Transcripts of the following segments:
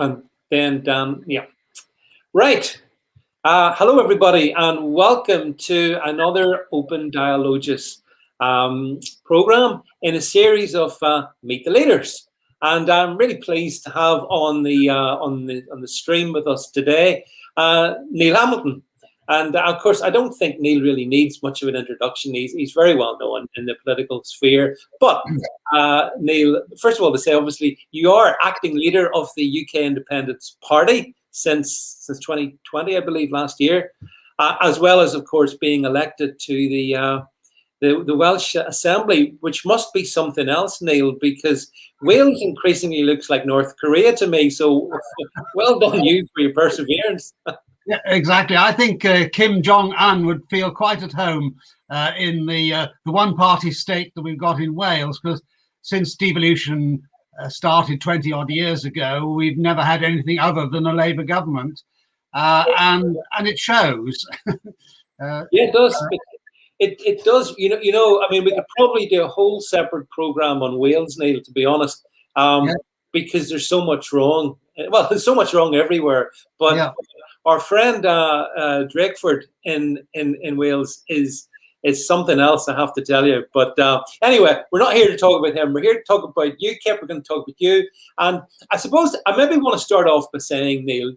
And then Dan, yeah. Right. Hello, everybody, and welcome to another Open Dialogus program in a series of Meet the Leaders. And I'm really pleased to have on the stream with us today Neil Hamilton. And of course, I don't think Neil really needs much of an introduction. He's very well known in the political sphere. But Neil, first of all, to say, obviously, you are acting leader of the UK Independence Party since 2020, I believe, last year, as well as, of course, being elected to the Welsh Assembly, which must be something else, Neil, because Wales increasingly looks like North Korea to me. So well done you for your perseverance. Yeah, exactly. I think Kim Jong-un would feel quite at home in the one-party state that we've got in Wales, because since devolution started 20 odd years ago, we've never had anything other than a Labour government, and it shows. Yeah, it does. It does. You know. I mean, we could probably do a whole separate program on Wales, Neil, to be honest, because there's so much wrong. Well, there's so much wrong everywhere. But our friend Drakeford in Wales is something else, I have to tell you. But anyway, we're not here to talk about him. We're here to talk about UKIP. We're going to talk about you. And I suppose I maybe want to start off by saying, Neil,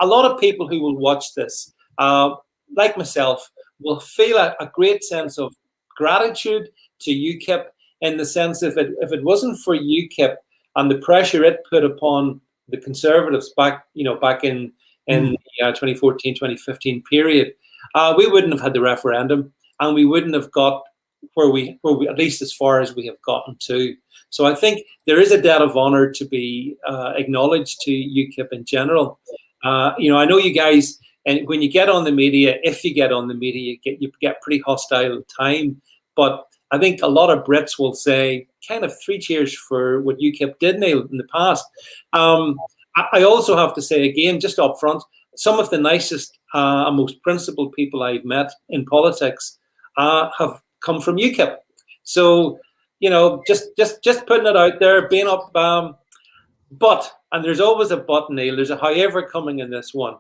a lot of people who will watch this, like myself, will feel a great sense of gratitude to UKIP, in the sense if it wasn't for UKIP and the pressure it put upon the Conservatives back in the 2014, 2015 period, we wouldn't have had the referendum, and we wouldn't have got where we at least as far as we have gotten to. So I think there is a debt of honour to be acknowledged to UKIP in general. I know you guys, and when you get on the media, if you get on the media, you get pretty hostile at time. But I think a lot of Brits will say, kind of three cheers for what UKIP did, Neil, in the past. I also have to say, again, just up front, some of the nicest and most principled people I've met in politics have come from UKIP. So, just putting it out there, being up. But, and there's always a but, Neil, there's a however coming in this one.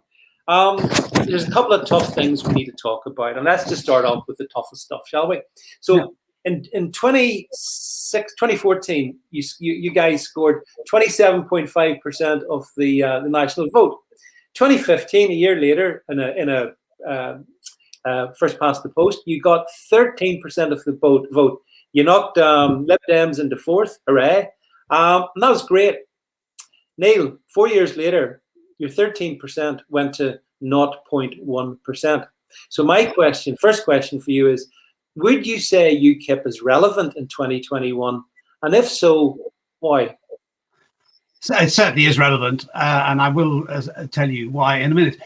There's a couple of tough things we need to talk about, and let's just start off with the toughest stuff, shall we? So, in 2014, you guys scored 27.5% of the national vote. 2015, a year later, in a first past the post, you got 13% of the vote. You knocked Lib Dems into fourth, hooray! And that was great. Neil, 4 years later, your 13% went to 0.1%. So my first question for you is, would you say UKIP is relevant in 2021? And if so, why? It certainly is relevant, and I will tell you why in a minute.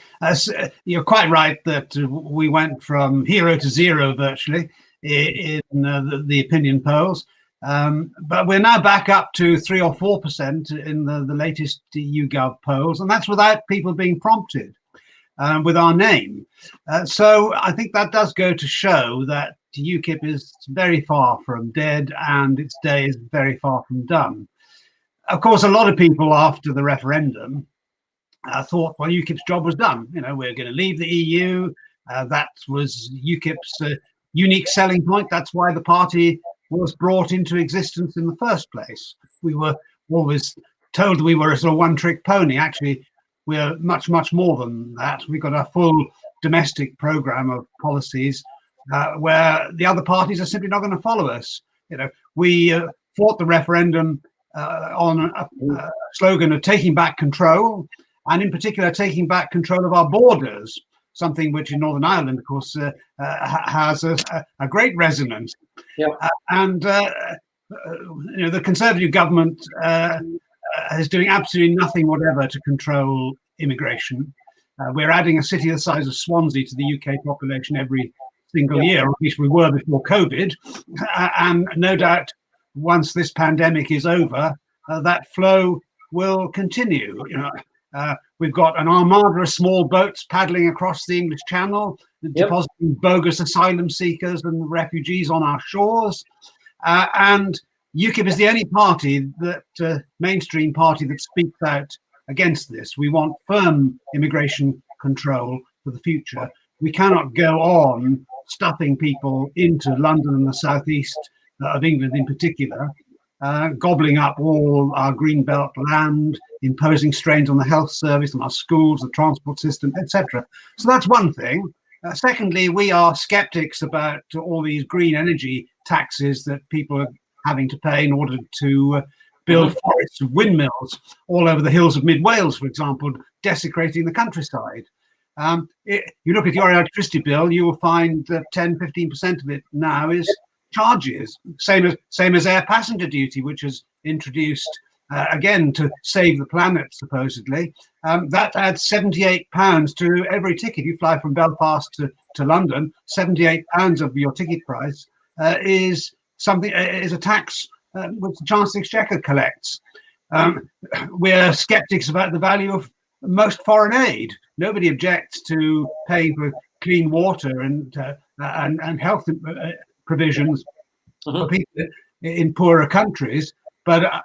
You're quite right that we went from hero to zero virtually in the opinion polls, but we're now back up to 3 or 4% in the latest YouGov polls, and that's without people being prompted with our name. So I think that does go to show that UKIP is very far from dead, and its day is very far from done. Of course, a lot of people after the referendum thought, well, UKIP's job was done. We're going to leave the EU. That was UKIP's unique selling point. That's why the party was brought into existence in the first place. We were always told we were a sort of one-trick pony. Actually, we're much, much more than that. We've got a full domestic program of policies where the other parties are simply not going to follow us. We fought the referendum on a slogan of taking back control, and in particular taking back control of our borders, something which in Northern Ireland, of course, has a great resonance. The Conservative government is doing absolutely nothing whatever to control immigration. We're adding a city the size of Swansea to the UK population every single year, or at least we were before COVID, and no doubt once this pandemic is over, that flow will continue. We've got an armada of small boats paddling across the English Channel, depositing bogus asylum seekers and refugees on our shores. And UKIP is the only party, that mainstream party, that speaks out against this. We want firm immigration control for the future. We cannot go on stuffing people into London and the southeast of England in particular, gobbling up all our greenbelt land, imposing strains on the health service, on our schools, the transport system, etc. So that's one thing. Secondly, we are skeptics about all these green energy taxes that people are having to pay in order to build forests of windmills all over the hills of mid Wales, for example, desecrating the countryside. You look at your electricity bill, you will find that 10-15% of it now is charges, same as air passenger duty, which is introduced again to save the planet, supposedly. That adds £78 to every ticket. You fly from Belfast to London, £78 of your ticket price is a tax which the Chancellor Exchequer collects. We're skeptics about the value of most foreign aid. Nobody objects to paying for clean water and health provisions for people in poorer countries, but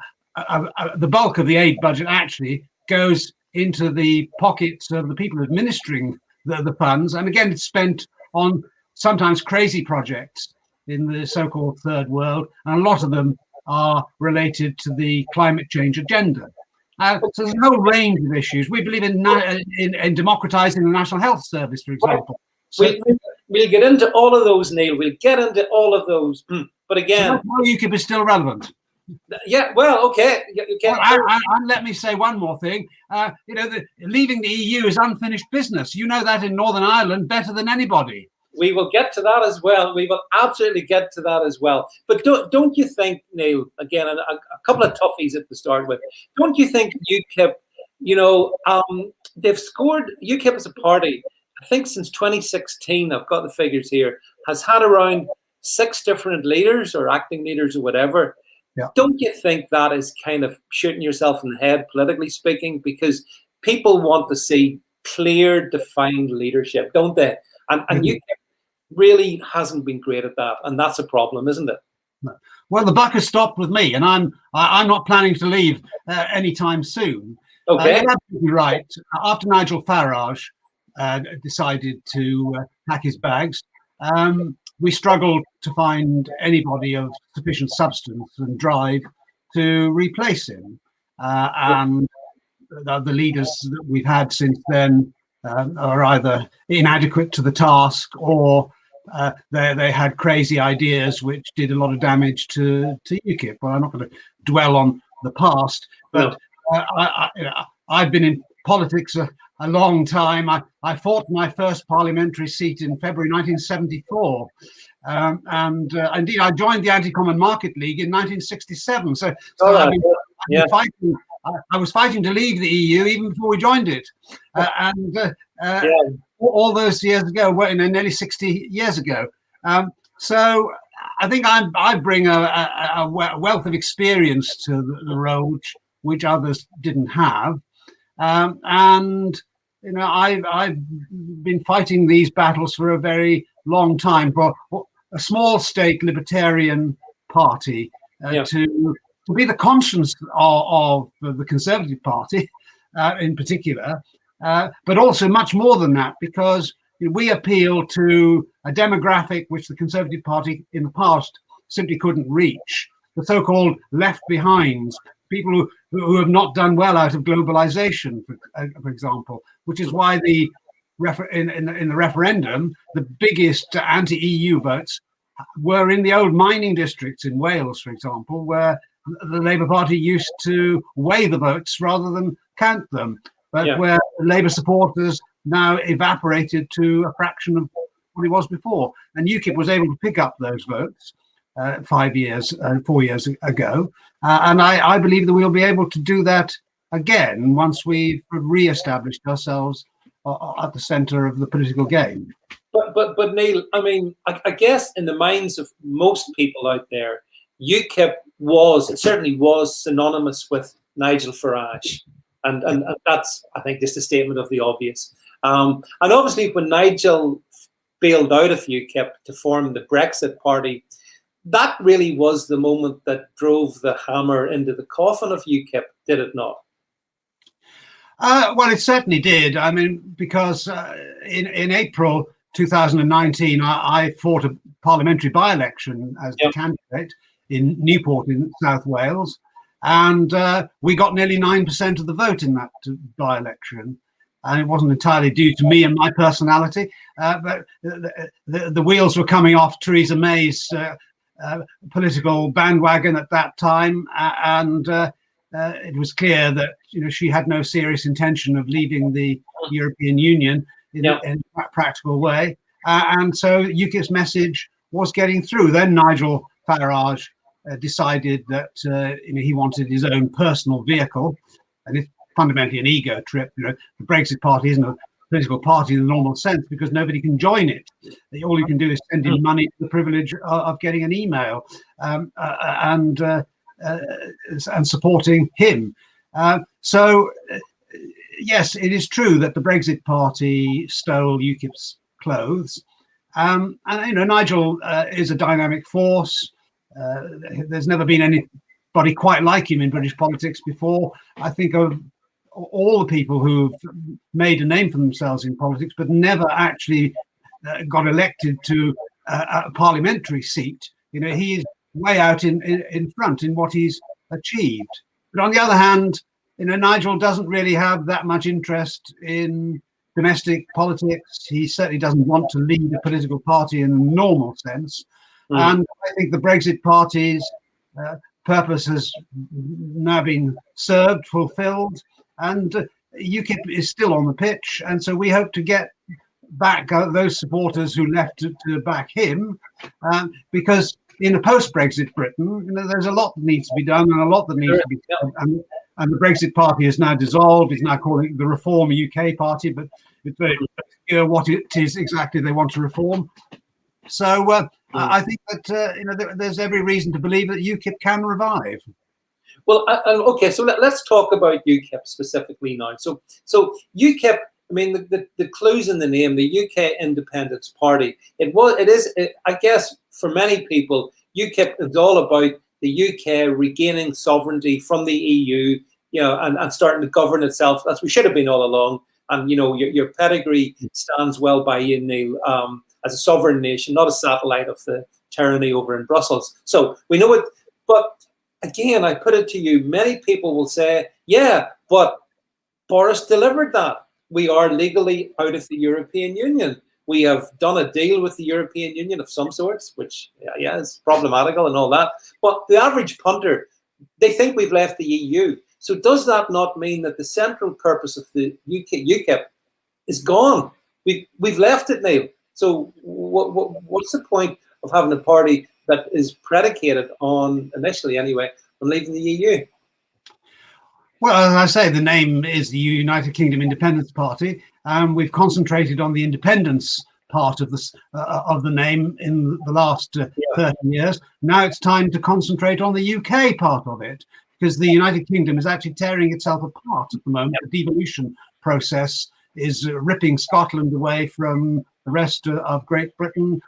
the bulk of the aid budget actually goes into the pockets of the people administering the funds, and again it's spent on sometimes crazy projects in the so-called third world, and a lot of them are related to the climate change agenda. So there's a whole range of issues. We believe in democratizing the National Health Service, for example. So, we'll get into all of those, Neil. We'll get into all of those. But again, that's why UKIP is still relevant. Yeah, well, okay. And let me say one more thing. Leaving the EU is unfinished business. You know that in Northern Ireland better than anybody. We will get to that as well. We will absolutely get to that as well. But don't you think, Neil, again, a couple of toughies at the start with, don't you think UKIP, they've scored, UKIP as a party, I think since 2016, I've got the figures here, has had around 6 different leaders or acting leaders or whatever. Yeah. Don't you think that is kind of shooting yourself in the head, politically speaking? Because people want to see clear, defined leadership, don't they? And UKIP really hasn't been great at that, and that's a problem, isn't it? Well, the buck has stopped with me, and I'm not planning to leave anytime soon. Okay, you're absolutely right. After Nigel Farage decided to pack his bags, we struggled to find anybody of sufficient substance and drive to replace him. And the leaders that we've had since then are either inadequate to the task, or they had crazy ideas which did a lot of damage to UKIP. Well, I'm not going to dwell on the past, but I've been in politics a long time. I fought my first parliamentary seat in February 1974. Indeed, I joined the Anti-Common Market League in 1967. So I've been fighting. I was fighting to leave the EU even before we joined it. All those years ago, nearly 60 years ago. So I think I bring a wealth of experience to the role which others didn't have. I've been fighting these battles for a very long time for a small state libertarian party to be the conscience of the Conservative Party in particular, but also much more than that, because we appeal to a demographic which the Conservative Party in the past simply couldn't reach, the so-called left behinds, people who have not done well out of globalization, for example, which is why in the referendum, the biggest anti-EU votes were in the old mining districts in Wales, for example, where the Labour Party used to weigh the votes rather than count them, but where Labour supporters now evaporated to a fraction of what it was before. And UKIP was able to pick up those votes 4 years ago. And I believe that we'll be able to do that again once we've re-established ourselves at the centre of the political game. But Neil, I mean, I guess in the minds of most people out there, UKIP certainly was synonymous with Nigel Farage. And that's, I think, just a statement of the obvious. And obviously when Nigel bailed out of UKIP to form the Brexit Party, that really was the moment that drove the hammer into the coffin of UKIP, did it not? Well, it certainly did. I mean, because in April 2019, I fought a parliamentary by-election as the candidate in Newport in South Wales, and we got nearly 9% of the vote in that by-election. And it wasn't entirely due to me and my personality, but the wheels were coming off Theresa May's political bandwagon at that time, and it was clear that she had no serious intention of leaving the European Union in a practical way, and so UKIP's message was getting through. Then Nigel Farage decided that he wanted his own personal vehicle, and it's fundamentally an ego trip. The Brexit Party isn't a political party in the normal sense because nobody can join it. All you can do is send in money for the privilege of getting an email and supporting him. So yes, it is true that the Brexit Party stole UKIP's clothes, and Nigel is a dynamic force. There's never been anybody quite like him in British politics before. I think of all the people who've made a name for themselves in politics but never actually got elected to a parliamentary seat. He is way out in front in what he's achieved. But on the other hand, Nigel doesn't really have that much interest in domestic politics. He certainly doesn't want to lead a political party in a normal sense. And I think the Brexit Party's purpose has now been served, fulfilled, and UKIP is still on the pitch. And so we hope to get back those supporters who left to back him, because in a post-Brexit Britain, there's a lot that needs to be done and a lot that needs to be done. And the Brexit Party is now dissolved. It's now calling it the Reform UK Party, but it's very clear what it is exactly they want to reform. So I think that there's every reason to believe that UKIP can revive. Well, okay, so let's talk about UKIP specifically now. So UKIP, I mean, the clues in the name, the UK Independence Party. I guess, for many people, UKIP is all about the UK regaining sovereignty from the EU, and starting to govern itself. That's we should have been all along. And your pedigree stands well by you, Neil, as a sovereign nation, not a satellite of the tyranny over in Brussels. So we know it, but again, I put it to you, many people will say, yeah, but Boris delivered that. We are legally out of the European Union. We have done a deal with the European Union of some sorts, which, is problematical and all that. But the average punter, they think we've left the EU. So does that not mean that the central purpose of the UKIP is gone? We've left it, Neil. So what's the point of having a party that is predicated on, initially anyway, on leaving the EU? Well, as I say, the name is the United Kingdom Independence Party, and we've concentrated on the independence part of the name in the last 30 years. Now it's time to concentrate on the UK part of it, because the United Kingdom is actually tearing itself apart at the moment. The devolution process is ripping Scotland away from the rest of Great Britain.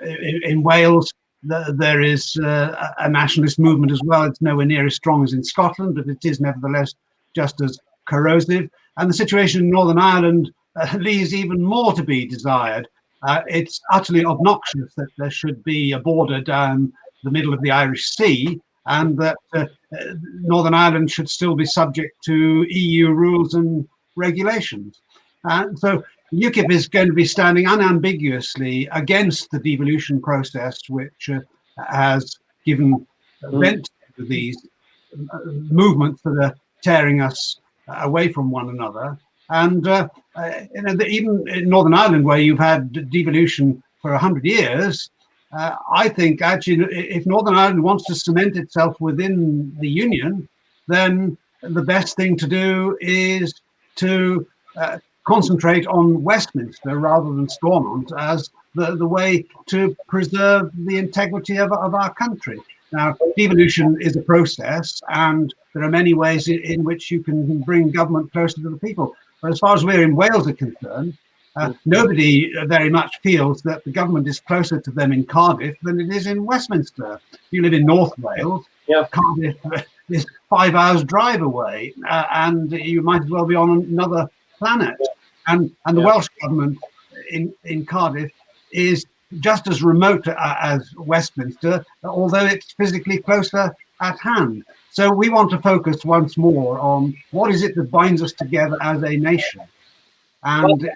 In Wales, there is a nationalist movement as well. It's nowhere near as strong as in Scotland, but it is nevertheless just as corrosive. And the situation in Northern Ireland leaves even more to be desired. It's utterly obnoxious that there should be a border down the middle of the Irish Sea, and that Northern Ireland should still be subject to EU rules and regulations. And so UKIP is going to be standing unambiguously against the devolution process, which has given vent to these movements that are tearing us away from one another. And even in Northern Ireland, where you've had devolution for 100 years, I think actually if Northern Ireland wants to cement itself within the Union, then the best thing to do is to concentrate on Westminster rather than Stormont as the way to preserve the integrity of our country. Now, devolution is a process, and there are many ways in which you can bring government closer to the people. But as far as we're in Wales are concerned, nobody very much feels that the government is closer to them in Cardiff than it is in Westminster. You live in North Wales. Cardiff is 5 hours drive away, and you might as well be on another planet. And the Welsh government in Cardiff is just as remote as Westminster, although it's physically closer at hand. So we want to focus once more on what is it that binds us together as a nation. And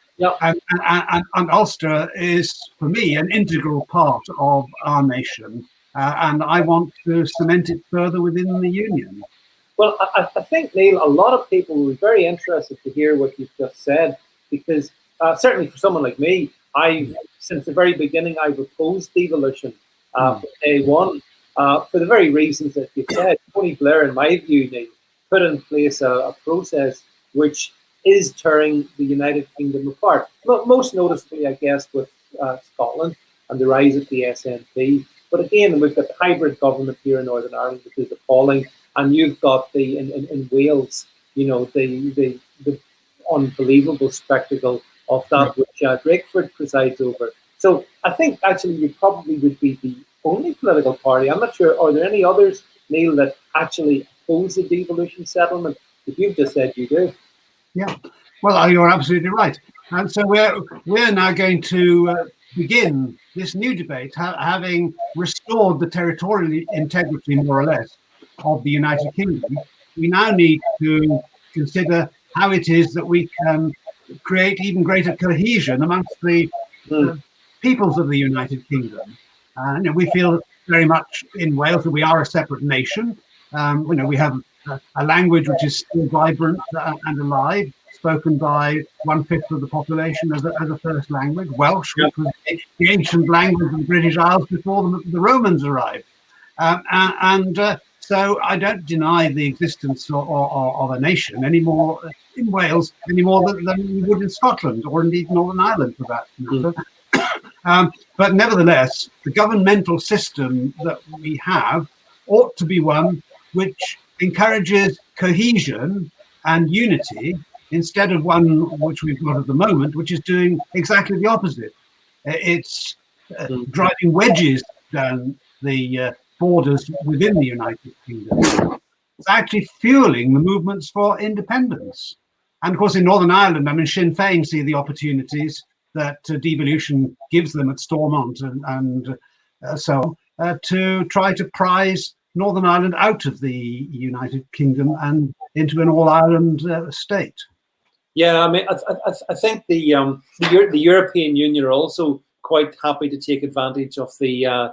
Ulster is, for me, an integral part of our nation, and I want to cement it further within the union. Well, I think, Neil, a lot of people will be very interested to hear what you've just said, because certainly for someone like me, since the very beginning, I've opposed devolution from day one, for the very reasons that you said. Tony Blair, in my view, Neil, put in place a process which is tearing the United Kingdom apart. Most noticeably, I guess, with Scotland and the rise of the SNP. But again, we've got the hybrid government here in Northern Ireland, which is appalling, and you've got in Wales, the unbelievable spectacle of that which Drakeford presides over. So I think actually you probably would be the only political party. I'm not sure. Are there any others, Neil, that actually oppose the devolution settlement? If you've just said you do. Yeah, well, you're absolutely right. And so we're now going to begin this new debate, having restored the territorial integrity, more or less, of the United Kingdom. We now need to consider how it is that we can create even greater cohesion amongst the peoples of the United Kingdom. And we feel very much in Wales that we are a separate nation. We have a language which is still vibrant and alive, spoken by 1/5 of the population as a first language. Welsh, which was the ancient language of the British Isles before the Romans arrived. So I don't deny the existence of a nation anymore in Wales, any more than we would in Scotland, or indeed Northern Ireland for that matter. But nevertheless, the governmental system that we have ought to be one which encourages cohesion and unity, instead of one which we've got at the moment, which is doing exactly the opposite. It's driving wedges down the borders within the United Kingdom. It's actually fueling the movements for independence. And of course, in Northern Ireland, Sinn Féin see the opportunities that devolution gives them at Stormont and so on, to try to prize Northern Ireland out of the United Kingdom and into an all-Ireland state. Yeah, I think the European Union are also quite happy to take advantage of the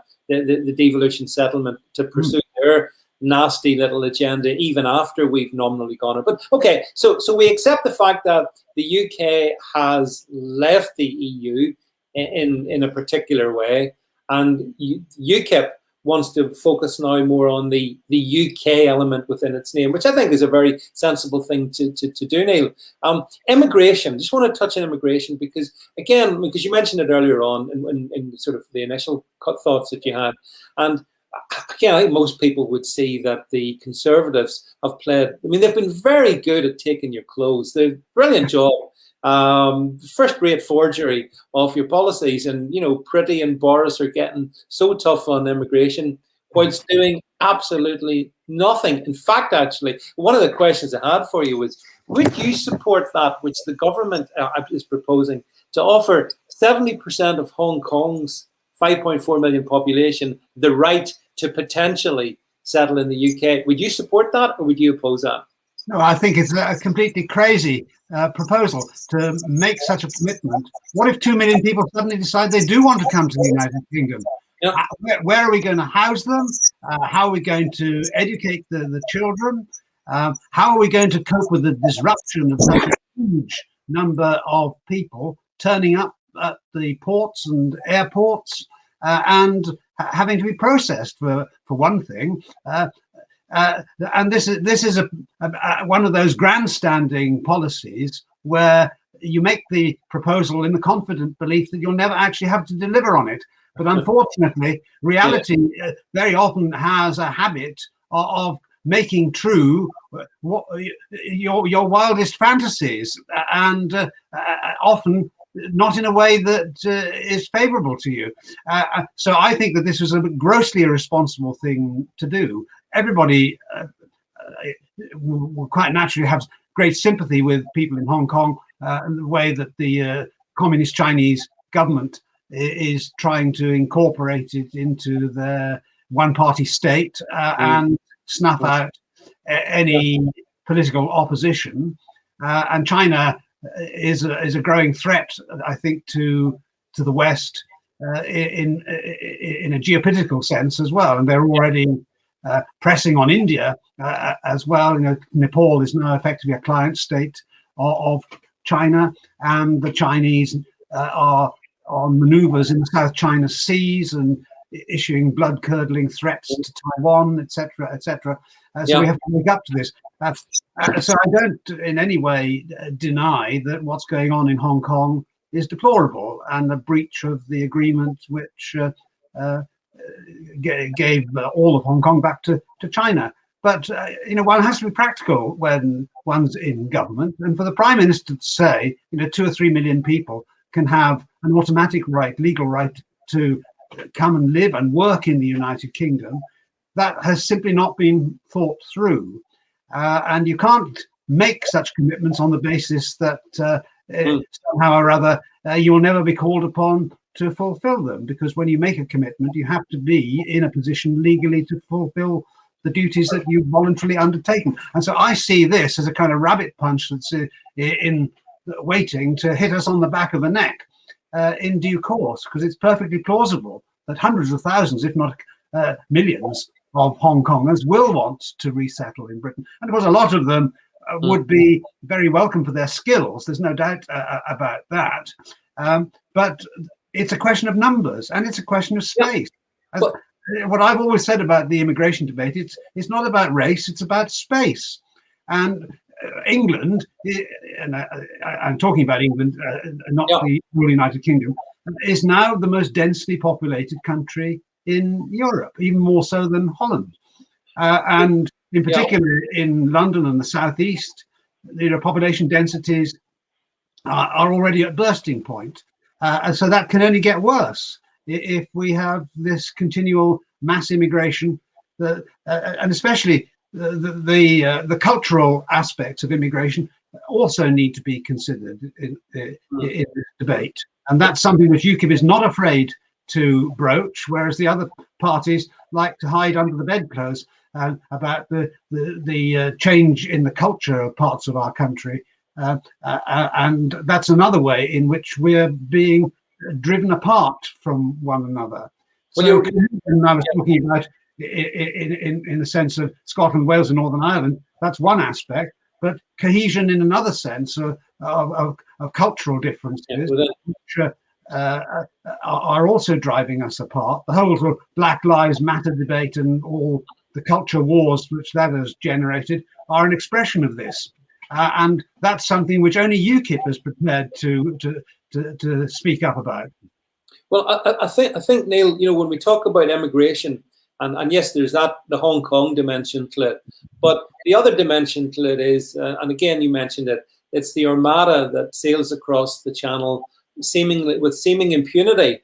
devolution settlement to pursue their nasty little agenda, even after we've nominally gone. But okay, so we accept the fact that the UK has left the EU in a particular way, and UKIP wants to focus now more on the UK element within its name, which I think is a very sensible thing to do, Neil. Immigration, just want to touch on immigration because you mentioned it earlier on in sort of the initial thoughts that you had. And again, I think most people would see that the Conservatives have they've been very good at taking your clothes. They're a brilliant job. First-rate forgery of your policies, and Pretty and Boris are getting so tough on immigration whilst doing absolutely nothing. In fact, actually, one of the questions I had for you was, would you support that which the government is proposing to offer 70% of Hong Kong's 5.4 million population the right to potentially settle in the UK? Would you support that, or would you oppose that? No, I think it's a completely crazy proposal to make such a commitment. What if 2 million people suddenly decide they do want to come to the United Kingdom? Yep. Where are we going to house them? How are we going to educate the children? How are we going to cope with the disruption of such a huge number of people turning up at the ports and airports and having to be processed for one thing? And this is one of those grandstanding policies where you make the proposal in the confident belief that you'll never actually have to deliver on it. But unfortunately, reality very often has a habit of making true your wildest fantasies, and often not in a way that is favorable to you. So I think that this was a grossly irresponsible thing to do. Everybody will quite naturally have great sympathy with people in Hong Kong and the way that the Communist Chinese government is trying to incorporate it into their one-party state and snuff out any political opposition. And China is a growing threat, I think, to the West in a geopolitical sense as well. And they're already pressing on India as well. You know, Nepal is now effectively a client state of China, and the Chinese are on maneuvers in the South China Seas and issuing blood-curdling threats to Taiwan, etc., etc. So we have to wake up to this. So I don't in any way deny that what's going on in Hong Kong is deplorable and a breach of the agreement which gave all of Hong Kong back to China. But you know, one has to be practical when one's in government, and for the Prime Minister to say, you know, 2 or 3 million people can have an automatic right, legal right to come and live and work in the United Kingdom, that has simply not been thought through. And you can't make such commitments on the basis that somehow or other you will never be called upon to fulfill them, because when you make a commitment, you have to be in a position legally to fulfill the duties that you've voluntarily undertaken. And so I see this as a kind of rabbit punch that's in waiting to hit us on the back of the neck in due course, because it's perfectly plausible that hundreds of thousands, if not millions, of Hong Kongers will want to resettle in Britain. And of course, a lot of them would be very welcome for their skills. There's no doubt about that. But it's a question of numbers, and it's a question of space. What I've always said about the immigration debate, it's not about race, it's about space. And England, and I'm talking about England, not the whole United Kingdom, is now the most densely populated country in Europe, even more so than Holland. And in particular in London and the southeast, population densities are already at bursting point. And so that can only get worse if we have this continual mass immigration, and especially the cultural aspects of immigration also need to be considered in this debate. And that's something which UKIP is not afraid to broach, whereas the other parties like to hide under the bedclothes about the change in the culture of parts of our country. And that's another way in which we're being driven apart from one another. So I was talking about in the sense of Scotland, Wales and Northern Ireland, that's one aspect, but cohesion in another sense of cultural differences, which are also driving us apart. The whole sort of Black Lives Matter debate and all the culture wars which that has generated are an expression of this. And that's something which only UKIP is prepared to speak up about. Well, I think, Neil, you know, when we talk about immigration, and yes, there's the Hong Kong dimension to it, but the other dimension to it is, and again, you mentioned it, it's the armada that sails across the channel with seeming impunity,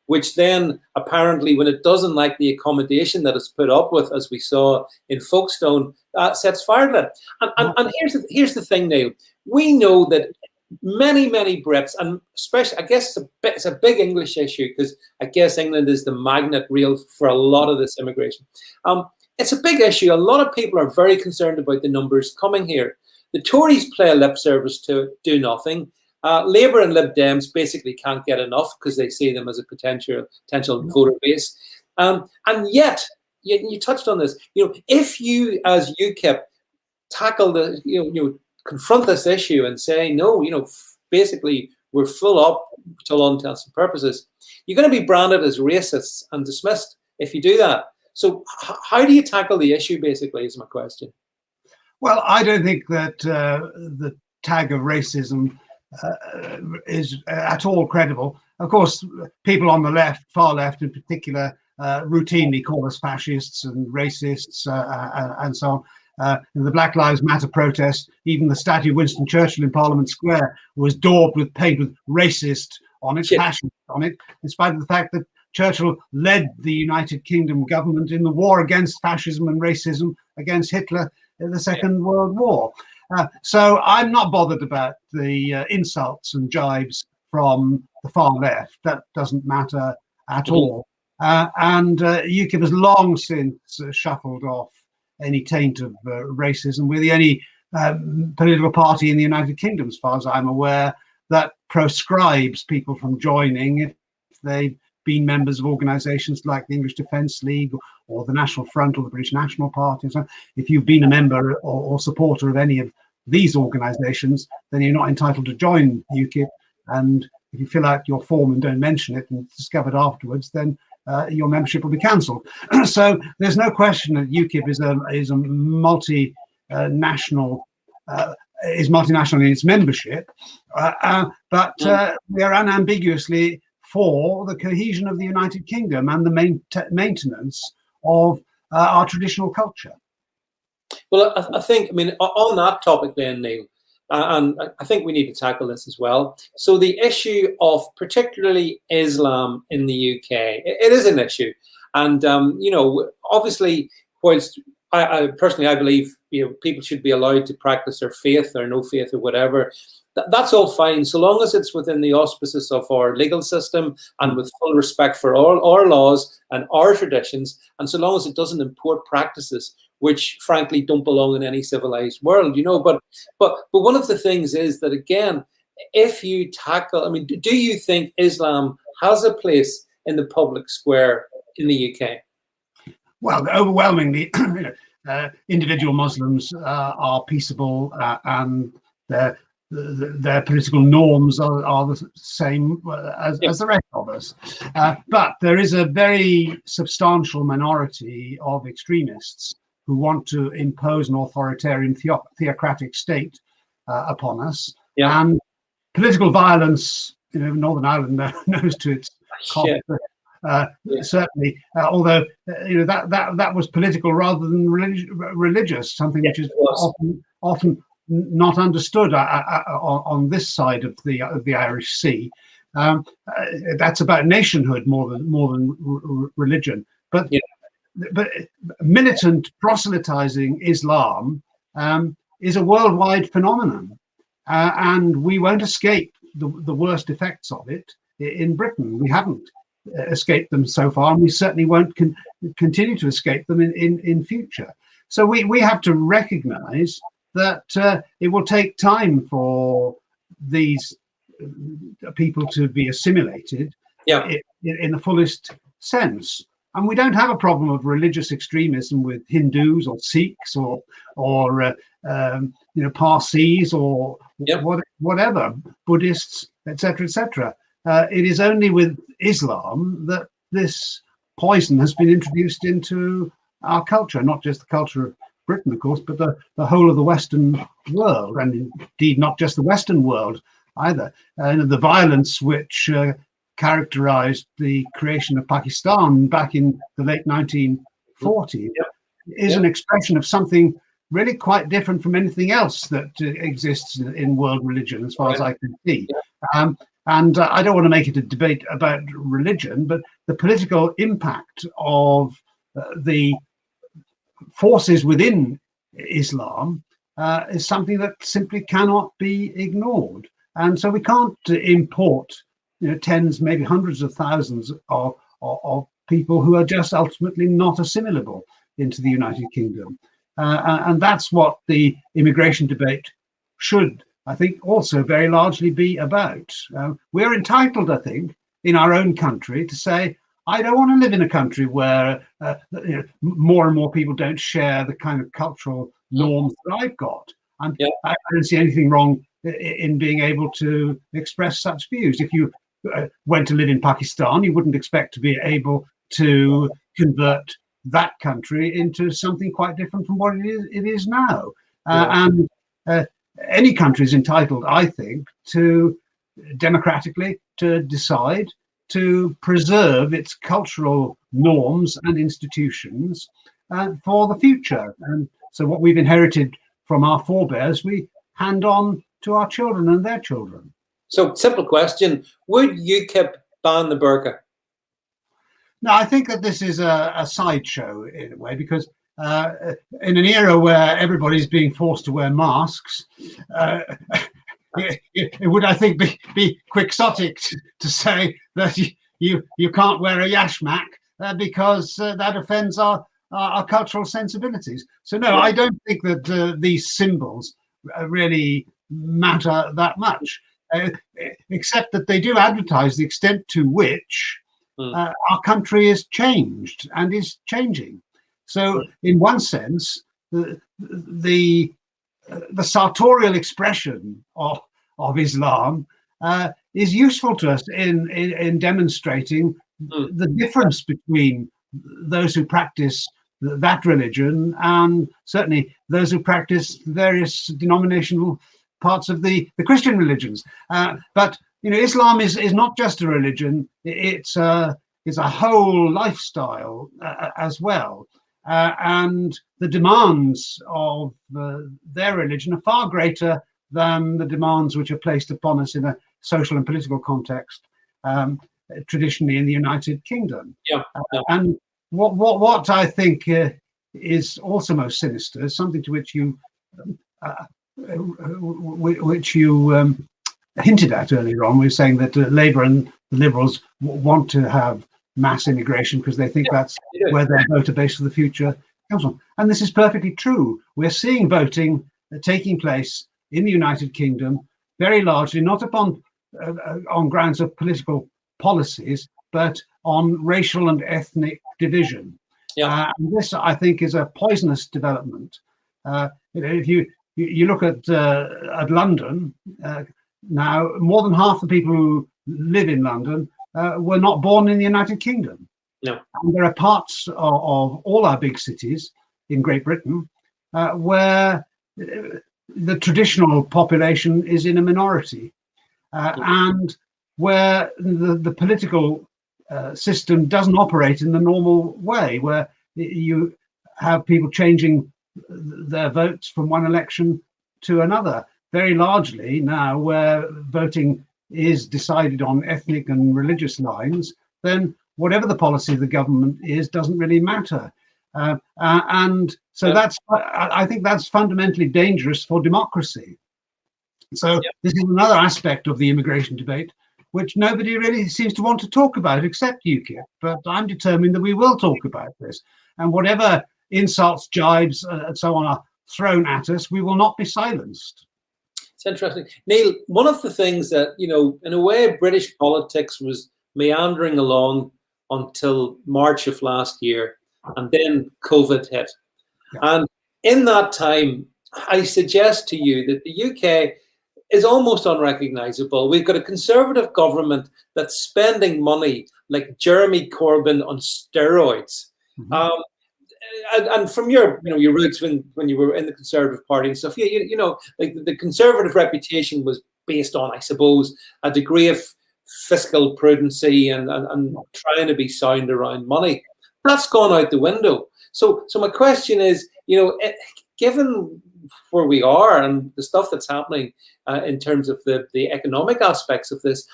which then apparently, when it doesn't like the accommodation that it's put up with, as we saw in Folkestone, sets fire to it. And here's the thing, Neil. We know that many Brits, and especially, I guess it's a big English issue, because I guess England is the magnet reel for a lot of this immigration. It's a big issue. A lot of people are very concerned about the numbers coming here. The Tories play a lip service to do nothing. Labour and Lib Dems basically can't get enough because they see them as a potential voter base. And yet, you touched on this. You know, if you as UKIP tackle confront this issue and say no, basically we're full up to all intents and purposes, you're going to be branded as racists and dismissed if you do that. So how do you tackle the issue? Basically, is my question. Well, I don't think that the tag of racism is at all credible. Of course, people on the left, far left in particular, routinely call us fascists and racists and so on. In the Black Lives Matter protest, even the statue of Winston Churchill in Parliament Square was daubed with paint with racist on it, fascist on it, in spite of the fact that Churchill led the United Kingdom government in the war against fascism and racism against Hitler in the Second World War. So I'm not bothered about the insults and jibes from the far left. That doesn't matter at all. And UKIP has long since shuffled off any taint of racism. We're the only political party in the United Kingdom, as far as I'm aware, that proscribes people from joining if they've been members of organisations like the English Defence League or the National Front or the British National Party. So if you've been a member or supporter of any of these organisations, then you're not entitled to join UKIP. And if you fill out your form and don't mention it and it's discovered afterwards, then your membership will be cancelled. So there's no question that UKIP is a multinational is multinational in its membership, but we are unambiguously for the cohesion of the United Kingdom and the maintenance of our traditional culture. Well, I think, I mean, on that topic then, Neil, and I think we need to tackle this as well. So the issue of particularly Islam in the UK, it is an issue. And, you know, obviously, whilst I personally, I believe, you know, people should be allowed to practice their faith or no faith or whatever. That's all fine, so long as it's within the auspices of our legal system and with full respect for all our laws and our traditions, and so long as it doesn't import practices which, frankly, don't belong in any civilized world, you know. But one of the things is that, again, if you tackle, I mean, do you think Islam has a place in the public square in the UK? Well, overwhelmingly, individual Muslims are peaceable and their political norms are the same as the rest of us. But there is a very substantial minority of extremists who want to impose an authoritarian theocratic state upon us. And political violence, you know, Northern Ireland knows to its cost. Certainly, although you know that was political rather than religious, something which is often not understood on this side of the Irish Sea. That's about nationhood more than religion. But militant proselytizing Islam is a worldwide phenomenon, and we won't escape the worst effects of it in Britain. We haven't escaped them so far, and we certainly won't continue to escape them in future. So we have to recognize that it will take time for these people to be assimilated in the fullest sense. And we don't have a problem of religious extremism with Hindus or Sikhs or you know, Parsis or whatever, Buddhists, etc., etc. It is only with Islam that this poison has been introduced into our culture, not just the culture of Britain, of course, but the whole of the Western world, and indeed not just the Western world either. And the violence which characterized the creation of Pakistan back in the late 1940s is an expression of something really quite different from anything else that exists in world religion, as far as I can see. And I don't want to make it a debate about religion, but the political impact of the forces within Islam is something that simply cannot be ignored. And so we can't import, you know, tens, maybe hundreds of thousands of people who are just ultimately not assimilable into the United Kingdom. And that's what the immigration debate should, I think, also very largely be about. We're entitled, I think, in our own country to say, I don't want to live in a country where you know, more and more people don't share the kind of cultural norms that I've got. And I don't see anything wrong in being able to express such views. If you went to live in Pakistan, you wouldn't expect to be able to convert that country into something quite different from what it is now. And any country is entitled, I think, to democratically to decide to preserve its cultural norms and institutions for the future. And so what we've inherited from our forebears, we hand on to our children and their children. So, simple question, would UKIP ban the burqa? No, I think that this is a sideshow in a way, because in an era where everybody's being forced to wear masks, it would, I think, be quixotic to say that you can't wear a yashmak because that offends our cultural sensibilities. So no, I don't think that these symbols really matter that much, except that they do advertise the extent to which our country is changed and is changing. So in one sense, the sartorial expression of Islam is useful to us in demonstrating the difference between those who practice that religion and certainly those who practice various denominational parts of the Christian religions. But Islam is not just a religion; it's a whole lifestyle as well. And the demands of their religion are far greater than the demands which are placed upon us in a social and political context, traditionally in the United Kingdom. And what I think is also most sinister, something to which you hinted at earlier on, we were saying that Labour and the Liberals want to have mass immigration because they think that's where their voter base for the future comes from. And this is perfectly true. We're seeing voting taking place in the United Kingdom very largely not upon on grounds of political policies, but on racial and ethnic division. And this, I think, is a poisonous development. If you look at London now, more than half the people who live in London were not born in the United Kingdom. No. And there are parts of all our big cities in Great Britain where the traditional population is in a minority, and where the political system doesn't operate in the normal way, where you have people changing their votes from one election to another, very largely now, where voting is decided on ethnic and religious lines, then whatever the policy of the government is doesn't really matter. And so I think that's fundamentally dangerous for democracy. So this is another aspect of the immigration debate, which nobody really seems to want to talk about except UKIP. But I'm determined that we will talk about this. And whatever insults, jibes, and so on are thrown at us, we will not be silenced. It's interesting. Neil, one of the things that, in a way, British politics was meandering along until March of last year, and then COVID hit. And in that time, I suggest to you that the UK is almost unrecognizable. We've got a Conservative government that's spending money like Jeremy Corbyn on steroids. And from your roots when you were in the Conservative Party and stuff, like the Conservative reputation was based on, I suppose, a degree of fiscal prudency and trying to be sound around money. That's gone out the window. So my question is, given where we are and the stuff that's happening in terms of the economic aspects of this,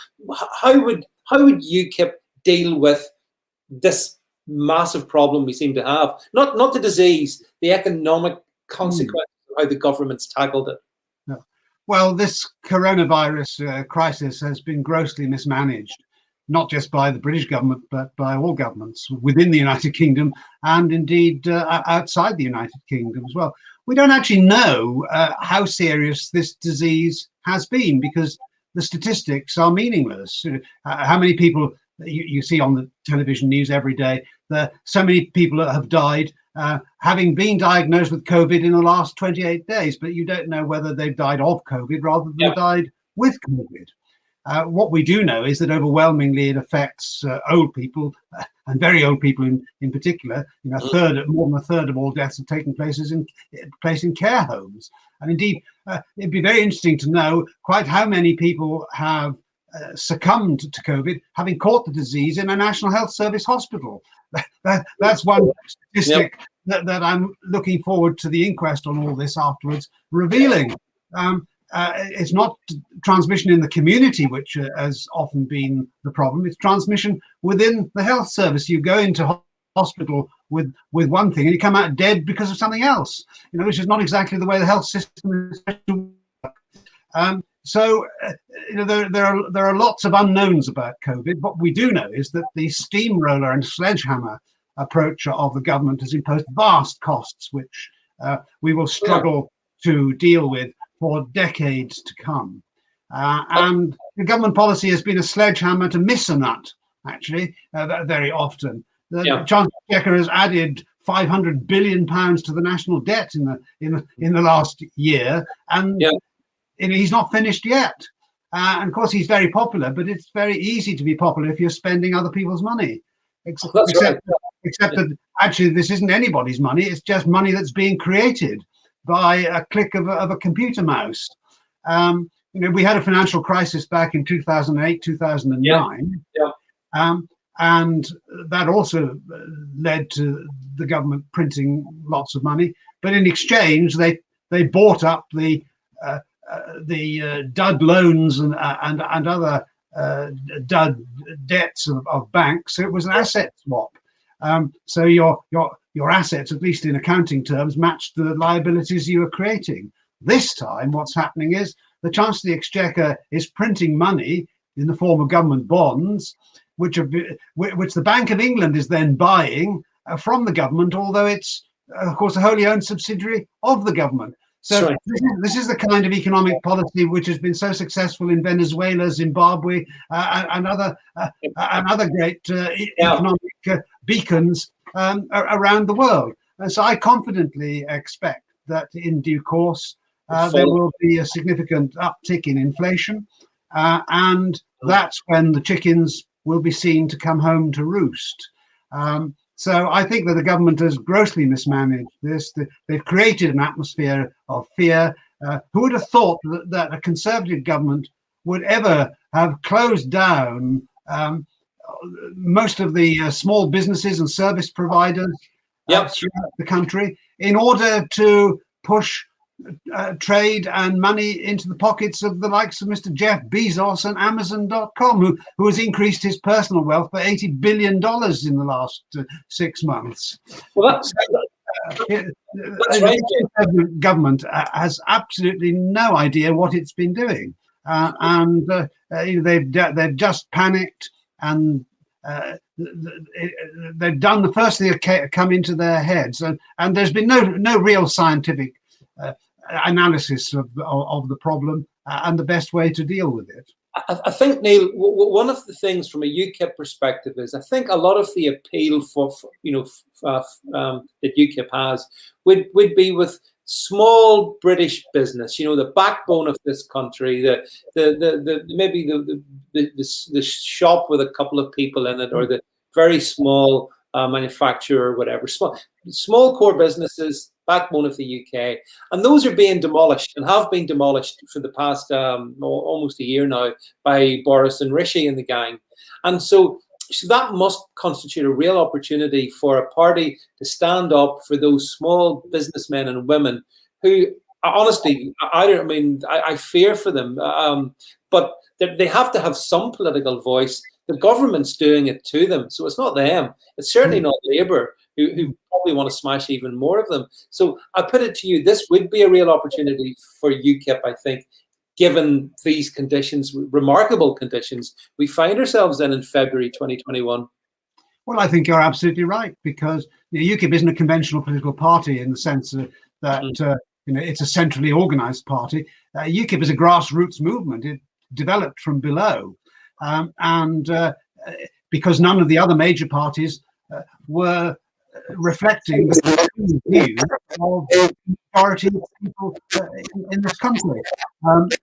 how would UKIP deal with this massive problem we seem to have? Not the disease, the economic consequences of how the government's tackled it. No. Well, this coronavirus crisis has been grossly mismanaged, not just by the British government, but by all governments within the United Kingdom and indeed outside the United Kingdom as well. We don't actually know how serious this disease has been because the statistics are meaningless. How many people you see on the television news every day, so many people have died having been diagnosed with COVID in the last 28 days, but you don't know whether they've died of COVID rather than died with COVID. What we do know is that overwhelmingly it affects old people, and very old people in particular. More than a third of all deaths have taken place in care homes. And indeed, it'd be very interesting to know quite how many people have succumbed to COVID, having caught the disease in a National Health Service hospital. That's one statistic that I'm looking forward to the inquest on all this afterwards revealing. it's not transmission in the community, which has often been the problem. It's transmission within the health service. You go into hospital with one thing and you come out dead because of something else, which is not exactly the way the health system is supposed to work. So there are lots of unknowns about COVID. What we do know is that the steamroller and sledgehammer approach of the government has imposed vast costs, which we will struggle to deal with for decades to come. And the government policy has been a sledgehammer to miss a nut, actually, very often. The Chancellor Exchequer has added £500 billion to the national debt in the last year, and he's not finished yet. And of course, he's very popular, but it's very easy to be popular if you're spending other people's money. Except that actually this isn't anybody's money, it's just money that's being created by a click of a computer mouse. We had a financial crisis back in 2008, 2009, and that also led to the government printing lots of money. But in exchange, they bought up the dud loans and other dud debts of banks. So it was an asset swap. So your assets, at least in accounting terms, matched the liabilities you were creating. This time, what's happening is the Chancellor of the Exchequer is printing money in the form of government bonds, which the Bank of England is then buying from the government, although it's, of course, a wholly owned subsidiary of the government. So this is the kind of economic policy which has been so successful in Venezuela, Zimbabwe, and other great economic beacons around the world. And so I confidently expect that in due course there will be a significant uptick in inflation, and that's when the chickens will be seen to come home to roost. So I think that the government has grossly mismanaged this. They've created an atmosphere of fear. Who would have thought that a Conservative government would ever have closed down most of the small businesses and service providers throughout the country in order to push trade and money into the pockets of the likes of Mr. Jeff Bezos and Amazon.com, who has increased his personal wealth by $80 billion in the last 6 months. Well, that's right. The government has absolutely no idea what it's been doing, and they've just panicked, and they've done the first thing that come into their heads, and there's been no real scientific analysis of the problem and the best way to deal with it. I think, Neil, one of the things from a UKIP perspective is I think a lot of the appeal that UKIP has would be with small British business, the backbone of this country, maybe the shop with a couple of people in it, or the very small manufacturer or whatever, small core businesses, backbone of the UK, and those are being demolished and have been demolished for the past almost a year now by Boris and Rishi and the gang. And so that must constitute a real opportunity for a party to stand up for those small businessmen and women who, honestly, I fear for them, but they have to have some political voice. The government's doing it to them, so it's not them. It's certainly not Labour, who probably want to smash even more of them. So I put it to you, this would be a real opportunity for UKIP, I think, given these conditions, remarkable conditions we find ourselves in February 2021. Well, I think you're absolutely right, because UKIP isn't a conventional political party in the sense that it's a centrally organised party. UKIP is a grassroots movement. It developed from below. And because none of the other major parties were reflecting the view of the majority of people in this country. And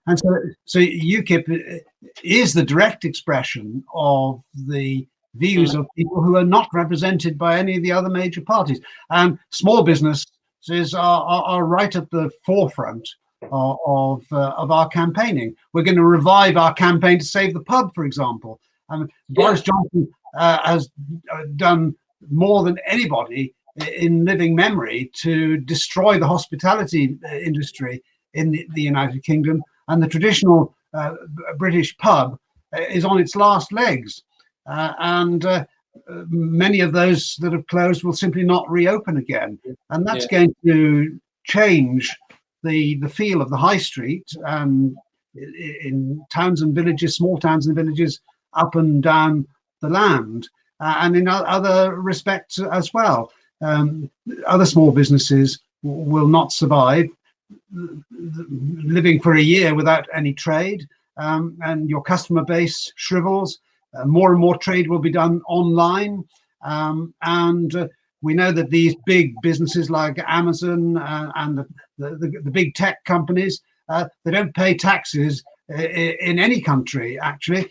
so UKIP is the direct expression of the views of people who are not represented by any of the other major parties. And small businesses are right at the forefront of our campaigning. We're going to revive our campaign to save the pub, for example. Boris Johnson has done more than anybody in living memory to destroy the hospitality industry in the United Kingdom. and the traditional British pub is on its last legs, and many of those that have closed will simply not reopen again, and that's going to change the feel of the high street in towns and villages, small towns and villages up and down the land, and in other respects as well. Other small businesses will not survive, living for a year without any trade, and your customer base shrivels. More and more trade will be done online, and we know that these big businesses like Amazon and the big tech companies, they don't pay taxes in any country, actually.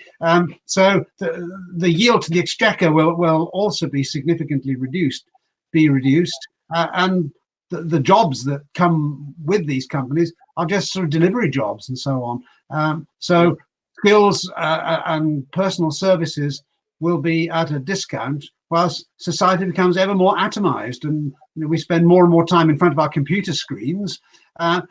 So the yield to the exchequer will also be significantly reduced, and the jobs that come with these companies are just sort of delivery jobs and so on. So skills and personal services will be at a discount, whilst society becomes ever more atomized, and we spend more and more time in front of our computer screens,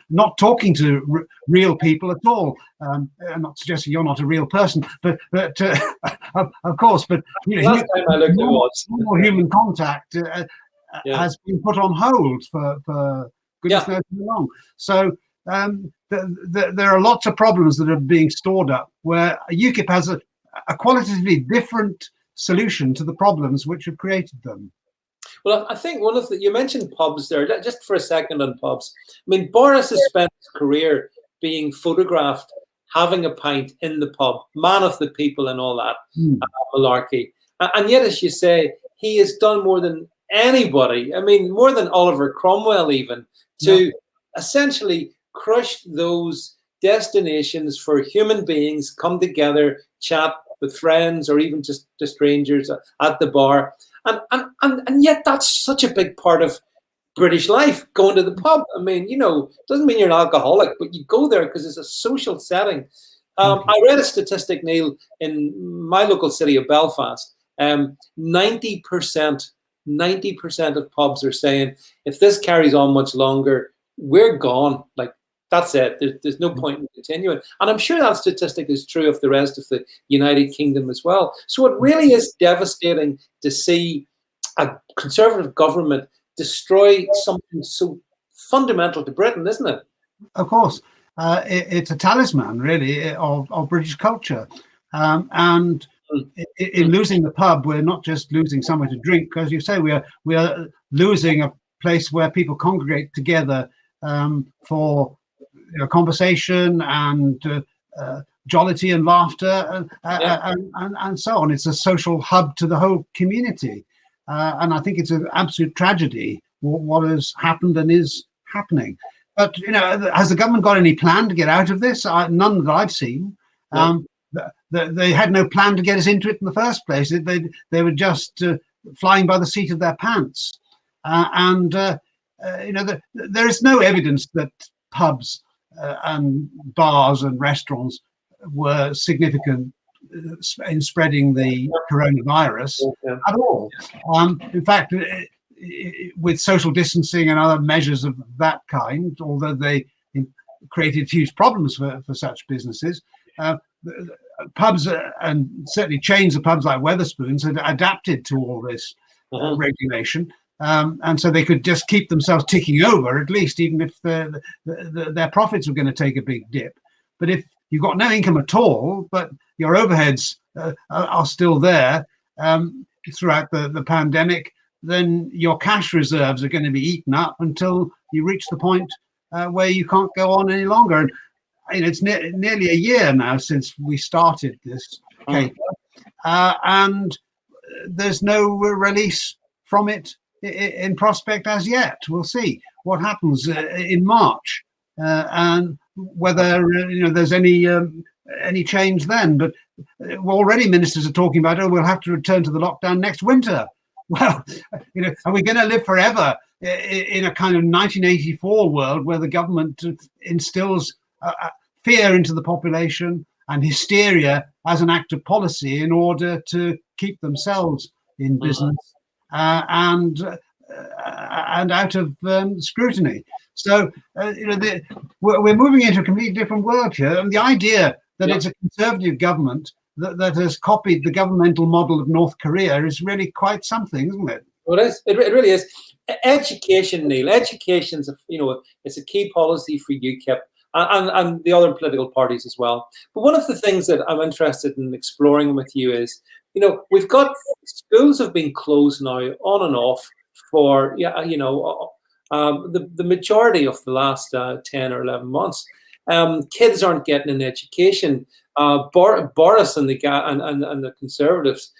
not talking to real people at all. I'm not suggesting you're not a real person, but of course, but last time I looked, more human contact has been put on hold for goodness knows how long. So there are lots of problems that are being stored up, where UKIP has a qualitatively different solution to the problems which have created them. Well, I think one of you mentioned pubs there. Just for a second on pubs. I mean, Boris has spent his career being photographed having a pint in the pub, man of the people and all that malarkey. And yet, as you say, he has done more than anybody. I mean, more than Oliver Cromwell even, to essentially crush those destinations for human beings come together, chat with friends or even just to strangers at the bar. And yet that's such a big part of British life, going to the pub. I mean, doesn't mean you're an alcoholic, but you go there because it's a social setting. I read a statistic, Neil, in my local city of Belfast. 90% of pubs are saying, if this carries on much longer, we're gone. Like, that's it. There's no point in continuing. And I'm sure that statistic is true of the rest of the United Kingdom as well. So it really is devastating to see a Conservative government destroy something so fundamental to Britain, isn't it? Of course. It's a talisman, really, of British culture. And in losing the pub, we're not just losing somewhere to drink, because you say we are losing a place where people congregate together for conversation and jollity and laughter and so on. It's a social hub to the whole community, and I think it's an absolute tragedy what has happened and is happening. But has the government got any plan to get out of this? None that I've seen. They had no plan to get us into it in the first place. They were just flying by the seat of their pants, and there is no evidence that pubs and bars and restaurants were significant in spreading the coronavirus at all. In fact, with social distancing and other measures of that kind, although they created huge problems for such businesses, pubs and certainly chains of pubs like Wetherspoons had adapted to all this regulation. And so they could just keep themselves ticking over, at least, even if their profits were going to take a big dip. But if you've got no income at all, but your overheads are still there throughout the pandemic, then your cash reserves are going to be eaten up until you reach the point where you can't go on any longer. And it's nearly a year now since we started this caper, and there's no release from it in prospect as yet. We'll see what happens in March, and whether there's any change then. But already ministers are talking about, we'll have to return to the lockdown next winter. Well, are we going to live forever in a kind of 1984 world where the government instills fear into the population and hysteria as an act of policy in order to keep themselves in business and out of scrutiny? So we're moving into a completely different world here. And the idea that it's a conservative government that has copied the governmental model of North Korea is really quite something, isn't it? Well, it is. It really is. Education, Neil. Education's it's a key policy for UKIP and the other political parties as well. But one of the things that I'm interested in exploring with you is, we've got schools have been closed now on and off for the majority of the last 10 or 11 months. Kids aren't getting an education. Boris and the Conservatives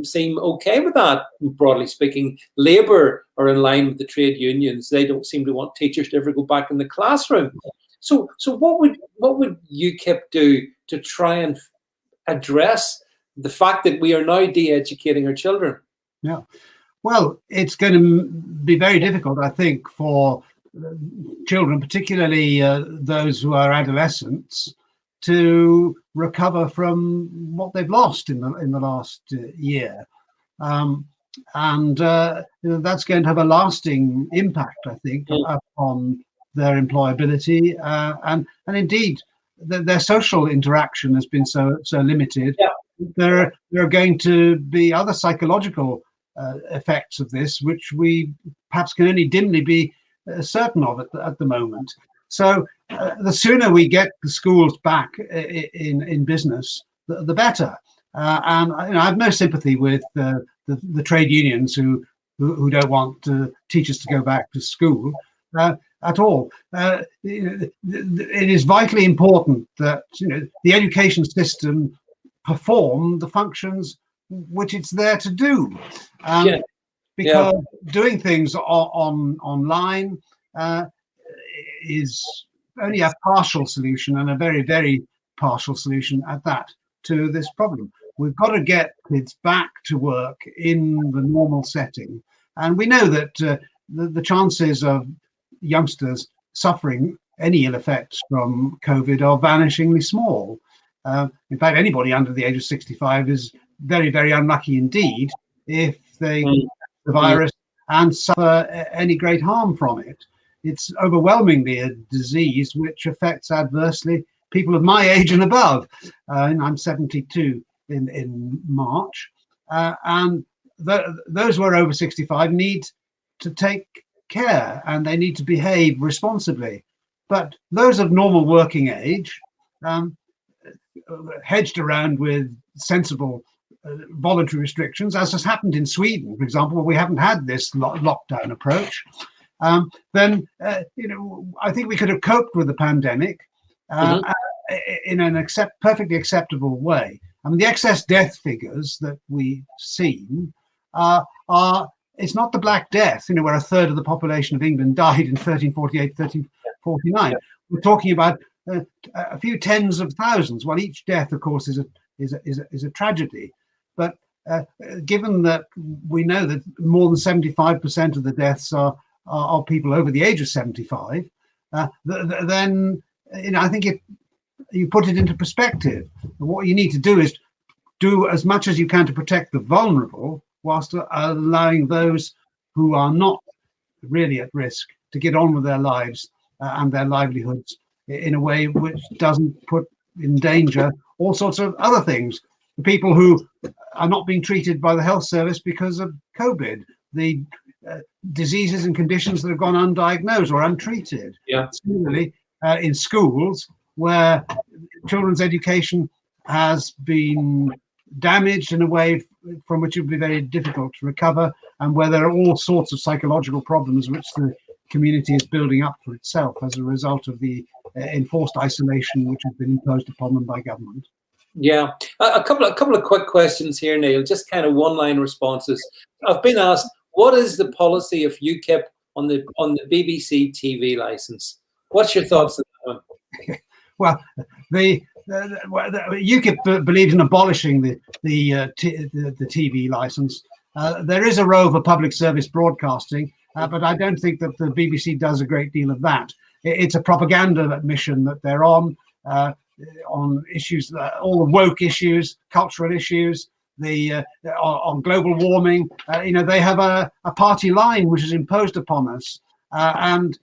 seem okay with that, broadly speaking. Labour are in line with the trade unions. They don't seem to want teachers to ever go back in the classroom. So what would UKIP do to try and address the fact that we are now de-educating our children? Yeah, well, it's going to be very difficult, I think, for children, particularly those who are adolescents, to recover from what they've lost in the last year, and that's going to have a lasting impact, I think, on their employability and indeed their social interaction has been so limited. There are going to be other psychological effects of this, which we perhaps can only dimly be certain of at the moment. So the sooner we get the schools back in business, the better. And I have no sympathy with the trade unions who don't want teachers to go back to school at all. It is vitally important that the education system perform the functions which it's there to do. Because doing things online is only a partial solution, and a very, very partial solution at that, to this problem. We've got to get kids back to work in the normal setting. And we know that the chances of youngsters suffering any ill effects from COVID are vanishingly small. In fact, anybody under the age of 65 is very, very unlucky indeed if they get the virus and suffer any great harm from it. It's overwhelmingly a disease which affects adversely people of my age and above. I'm 72 in March, and those who are over 65 need to take care and they need to behave responsibly. But those of normal working age, hedged around with sensible voluntary restrictions, as has happened in Sweden, for example, where we haven't had this lockdown approach, then I think we could have coped with the pandemic in an perfectly acceptable way. I mean, the excess death figures that we've seen are it's not the Black Death, where a third of the population of England died in 1348, 1349. Yeah. We're talking about a few tens of thousands. Well, each death, of course, is a tragedy. But given that we know that more than 75% of the deaths are people over the age of 75, then I think you put it into perspective. What you need to do is do as much as you can to protect the vulnerable, whilst allowing those who are not really at risk to get on with their lives and their livelihoods in a way which doesn't put in danger all sorts of other things. The people who are not being treated by the health service because of COVID, the diseases and conditions that have gone undiagnosed or untreated. Similarly, in schools where children's education has been damaged in a way from which it would be very difficult to recover, and where there are all sorts of psychological problems which the community is building up for itself as a result of the enforced isolation which has been imposed upon them by government. Yeah, a couple of quick questions here, Neil. Just kind of one-line responses. I've been asked, what is the policy of UKIP on the BBC TV license? What's your thoughts on that one? Well, the UKIP believes in abolishing the TV license. There is a role for public service broadcasting, but I don't think that the BBC does a great deal of that. It's a propaganda mission that they're on issues, all the woke issues, cultural issues, on global warming. They have a party line which is imposed upon us, and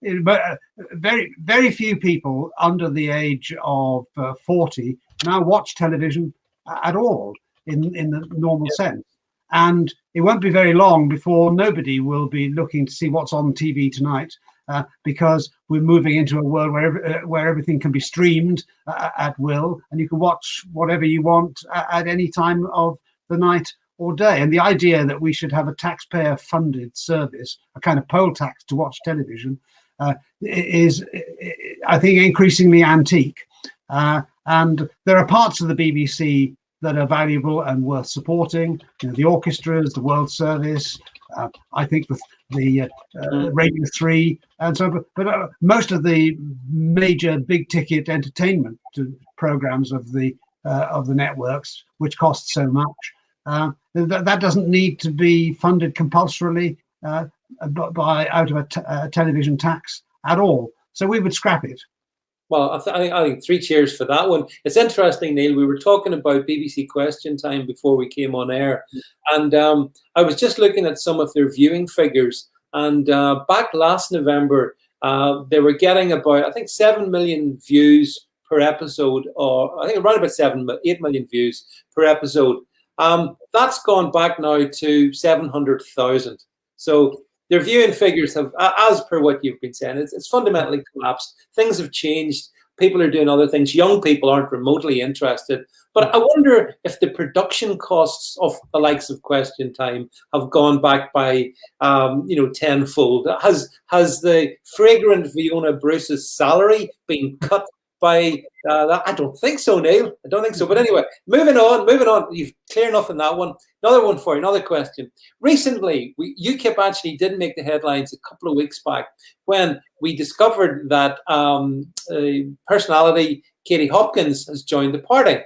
very few people under the age of 40 now watch television at all in the normal sense. And it won't be very long before nobody will be looking to see what's on TV tonight, because we're moving into a world where everything can be streamed at will, and you can watch whatever you want at any time of the night or day. And the idea that we should have a taxpayer-funded service, a kind of poll tax to watch television, is, I think, increasingly antique. And there are parts of the BBC that are valuable and worth supporting. You know, the orchestras, the World Service, I think the Radio 3, and so. But most of the major big-ticket entertainment programs of the networks, which cost so much, that doesn't need to be funded compulsorily out of a television tax at all. So we would scrap it. Well, I think 3 cheers for that one. It's interesting, Neil. We were talking about BBC Question Time before we came on air, and I was just looking at some of their viewing figures. And back last November, they were getting about, I think, 7 million views per episode, or I think around about 8 million views per episode. That's gone back now to 700,000. So their viewing figures have, as per what you've been saying, it's fundamentally collapsed. Things have changed. People are doing other things. Young people aren't remotely interested. But I wonder if the production costs of the likes of Question Time have gone back by, tenfold. Has the fragrant Fiona Bruce's salary been cut by that? I don't think so, Neil. I don't think so. But anyway, moving on. You've clear enough in that one. Another one for you, another question. Recently, UKIP actually did make the headlines a couple of weeks back when we discovered that personality Katie Hopkins has joined the party.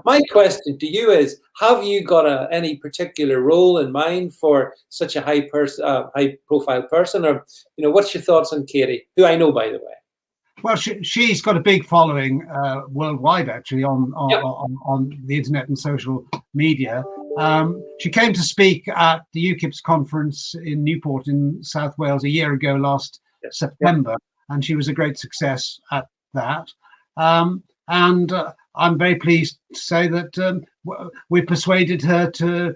My question to you is, have you got any particular role in mind for such a high-profile person? Or, what's your thoughts on Katie, who I know, by the way? Well, she's got a big following worldwide, actually, on the internet and social media. She came to speak at the UKIP's conference in Newport in South Wales a year ago, last September, and she was a great success at that. And I'm very pleased to say that we persuaded her to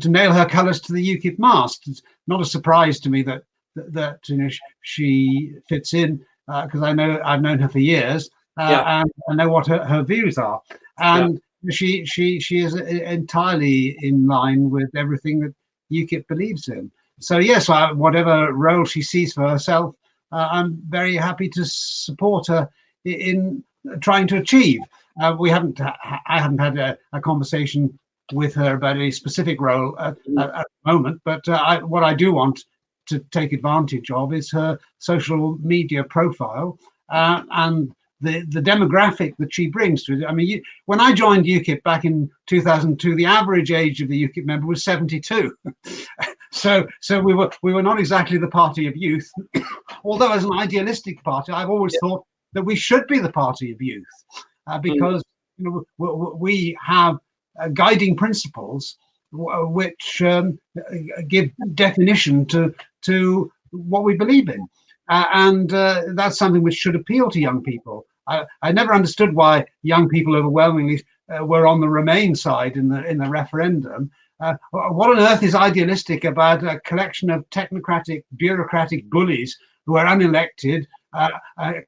nail her colours to the UKIP mast. It's not a surprise to me that she fits in, because I've known her for years, and I know what her views are, and she is entirely in line with everything that UKIP believes in. So yes, whatever role she sees for herself, I'm very happy to support her in trying to achieve. I haven't had a conversation with her about a specific role at the moment, but what I do want to take advantage of is her social media profile and the demographic that she brings to it. I mean, when I joined UKIP back in 2002, the average age of the UKIP member was 72. so we were not exactly the party of youth. Although as an idealistic party, I've always thought that we should be the party of youth, because we have guiding principles which give definition to what we believe in, and that's something which should appeal to young people. I never understood why young people overwhelmingly were on the Remain side in the referendum. What on earth is idealistic about a collection of technocratic, bureaucratic bullies who are unelected,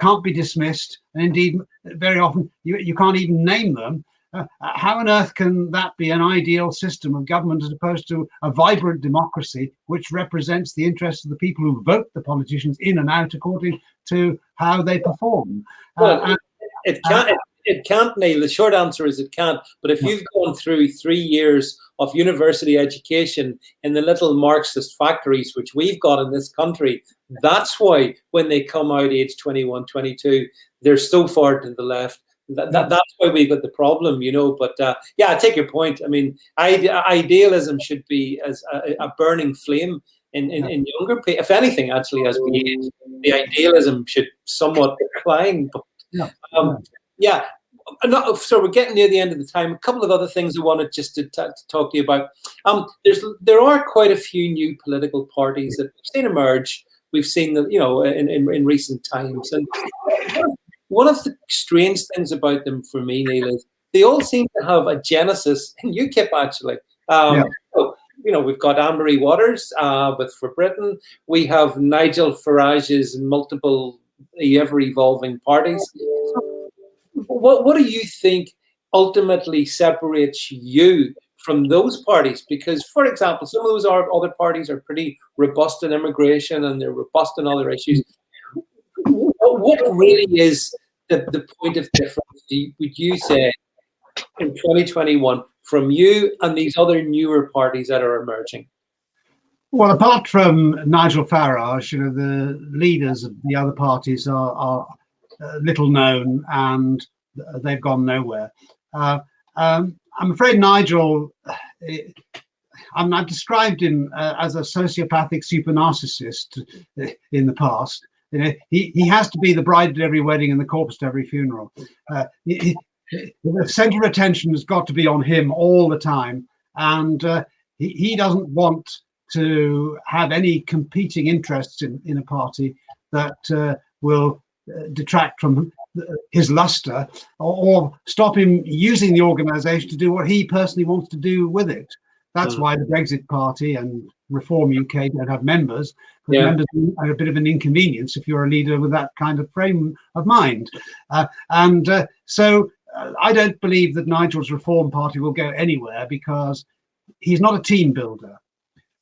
can't be dismissed, and indeed very often you can't even name them? How on earth can that be an ideal system of government as opposed to a vibrant democracy which represents the interests of the people who vote the politicians in and out according to how they perform? Well, it can't, Neil. The short answer is it can't. But if you've gone through 3 years of university education in the little Marxist factories which we've got in this country, that's why when they come out age 21, 22, they're so far to the left. That's why we got the problem, But I take your point. I mean, idealism should be as a burning flame in younger people. If anything, actually, as we age, the idealism should somewhat decline. But, so we're getting near the end of the time. A couple of other things I wanted just to talk to you about. There are quite a few new political parties that we've seen emerge. we've seen that, you know, in recent times. And one of the strange things about them for me, Neil, is they all seem to have a genesis in UKIP, actually. So, you know, we've got Anne-Marie Waters for Britain. We have Nigel Farage's multiple, ever-evolving parties. So what do you think ultimately separates you from those parties? Because, for example, some of those other parties are pretty robust in immigration and they're robust in other issues. What really is the point of difference, would you say, in 2021 from you and these other newer parties that are emerging? Well, apart from Nigel Farage, you know, the leaders of the other parties are little known and they've gone nowhere. I'm afraid Nigel, I've described him as a sociopathic super narcissist in the past. You know, he has to be the bride at every wedding and the corpse at every funeral. The center of attention has got to be on him all the time, and he doesn't want to have any competing interests in a party that will detract from his luster or stop him using the organization to do what he personally wants to do with it. That's why the Brexit Party and Reform UK don't have members, because members are a bit of an inconvenience if you're a leader with that kind of frame of mind. So I don't believe that Nigel's Reform Party will go anywhere, because he's not a team builder.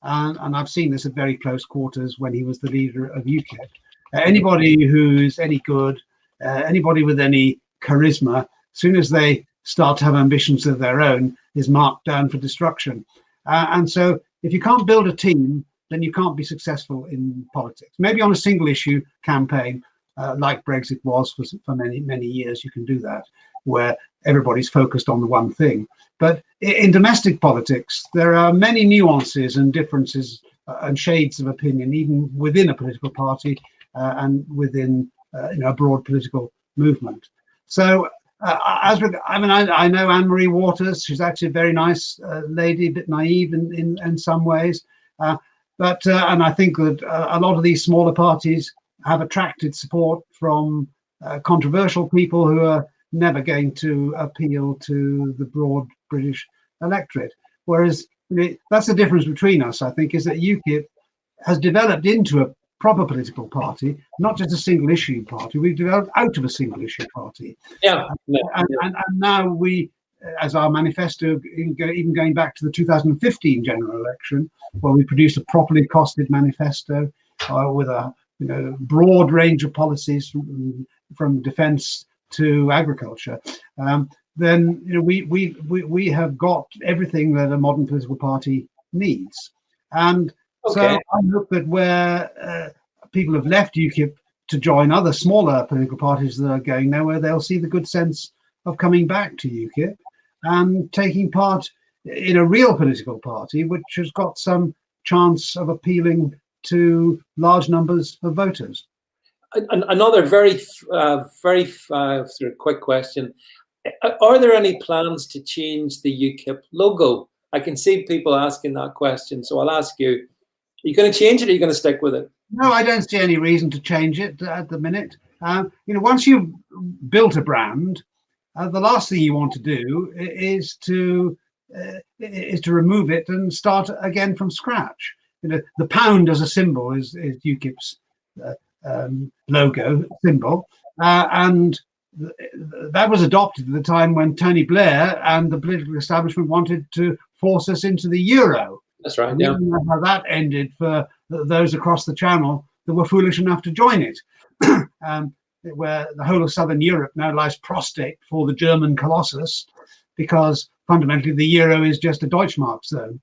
And I've seen this at very close quarters when he was the leader of UKIP. Anybody who's any good, anybody with any charisma, as soon as they start to have ambitions of their own, is marked down for destruction. And so if you can't build a team, then you can't be successful in politics. Maybe on a single issue campaign, like Brexit was for many, many years, you can do that, where everybody's focused on the one thing. But in domestic politics, there are many nuances and differences and shades of opinion, even within a political party and within a broad political movement. So I know Anne-Marie Waters. She's actually a very nice lady, a bit naive in some ways. But I think that a lot of these smaller parties have attracted support from controversial people who are never going to appeal to the broad British electorate. Whereas that's the difference between us, I think, is that UKIP has developed into a proper political party, not just a single issue party. We've developed out of a single issue party. And now we, as our manifesto, even going back to the 2015 general election, where we produced a properly costed manifesto with a broad range of policies from defence to agriculture, then we have got everything that a modern political party needs. And so I hope that where people have left UKIP to join other smaller political parties that are going nowhere, they'll see the good sense of coming back to UKIP and taking part in a real political party which has got some chance of appealing to large numbers of voters. Another very sort of quick question. Are there any plans to change the UKIP logo? I can see people asking that question, so I'll ask you. Are you going to change it, or are you going to stick with it? No, I don't see any reason to change it at the minute. Once you've built a brand, the last thing you want to do is to remove it and start again from scratch. The pound as a symbol is UKIP's logo symbol, and that was adopted at the time when Tony Blair and the political establishment wanted to force us into the euro. That's right. Yeah. How that ended for those across the channel that were foolish enough to join it, where the whole of Southern Europe now lies prostrate for the German colossus, because fundamentally the euro is just a Deutschmark zone.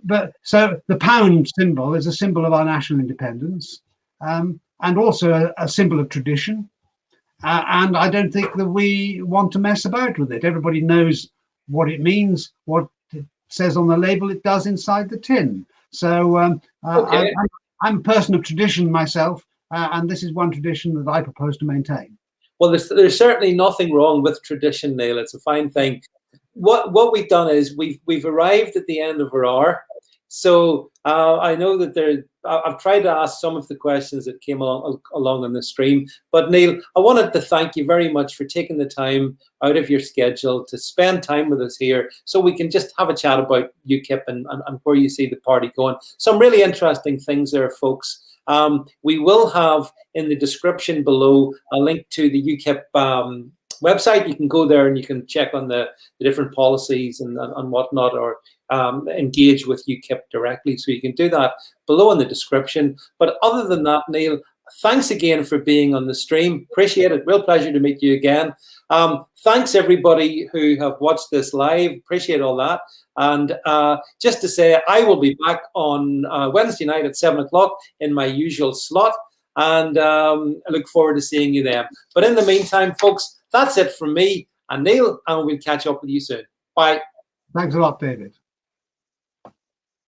But so the pound symbol is a symbol of our national independence, and also a symbol of tradition. And I don't think that we want to mess about with it. Everybody knows what it means, what it says on the label, it does inside the tin. So I'm a person of tradition myself, and this is one tradition that I propose to maintain. Well, there's certainly nothing wrong with tradition, Neil. It's a fine thing. What we've done is we've arrived at the end of our hour. So I know that I've tried to ask some of the questions that came along on the stream. But Neil, I wanted to thank you very much for taking the time out of your schedule to spend time with us here, so we can just have a chat about UKIP and where you see the party going. Some really interesting things there, folks. We will have in the description below a link to the UKIP website. You can go there and you can check on the different policies and whatnot, or engage with UKIP directly. So you can do that below in the description. But other than that, Neil, thanks again for being on the stream. Appreciate it. Real pleasure to meet you again. Thanks everybody who have watched this live. Appreciate all that. And just to say, I will be back on Wednesday night at 7 o'clock in my usual slot. And I look forward to seeing you there. But in the meantime, folks, that's it from me and Neil, and we'll catch up with you soon. Bye. Thanks a lot, David.